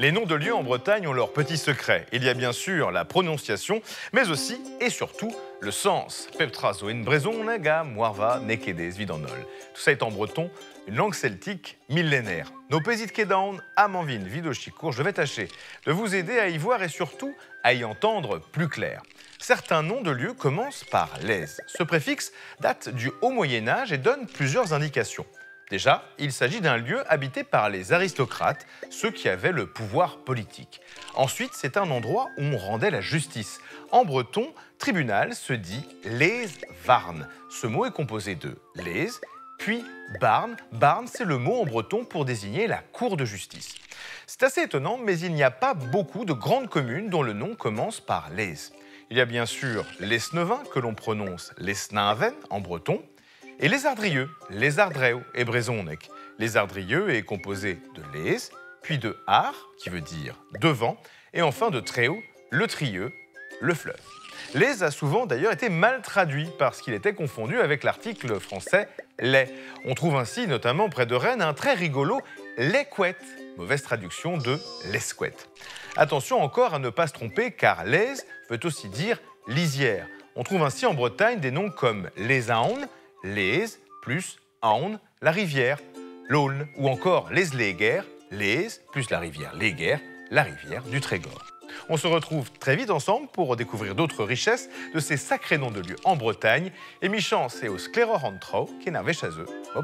Les noms de lieux en Bretagne ont leurs petits secrets. Il y a bien sûr la prononciation, mais aussi et surtout le sens. Peptrazo in Brezon, Naga, Moirva, Nekedes, Vidandol. Tout ça est en breton, une langue celtique millénaire. No pesit kedaon, amanvin, vidochicourt. Je vais tâcher de vous aider à y voir et surtout à y entendre plus clair. Certains noms de lieux commencent par lez. Ce préfixe date du Haut Moyen-Âge et donne plusieurs indications. Déjà, il s'agit d'un lieu habité par les aristocrates, ceux qui avaient le pouvoir politique. Ensuite, c'est un endroit où on rendait la justice. En breton, tribunal se dit les varnes. Ce mot est composé de les, puis barn. Barn, c'est le mot en breton pour désigner la cour de justice. C'est assez étonnant, mais il n'y a pas beaucoup de grandes communes dont le nom commence par les. Il y a bien sûr l'Esnevin, que l'on prononce l'Esnaven en breton, et les Ardrieux, les Ardreu et Brezonek. Les Ardrieux est composé de les, puis de ar, qui veut dire devant, et enfin de treu, le trieux, le fleuve. Les a souvent d'ailleurs été mal traduit parce qu'il était confondu avec l'article français les. On trouve ainsi notamment près de Rennes un très rigolo lesquette, mauvaise traduction de l'escouette. Attention encore à ne pas se tromper car les veut aussi dire lisière. On trouve ainsi en Bretagne des noms comme les Aon, les plus Aon, la rivière, l'Aulne, ou encore les Léguères, les plus la rivière la rivière du Trégor. On se retrouve très vite ensemble pour découvrir d'autres richesses de ces sacrés noms de lieux en Bretagne. Et mi chance et au sclérorantro qui n'avait chez eux, au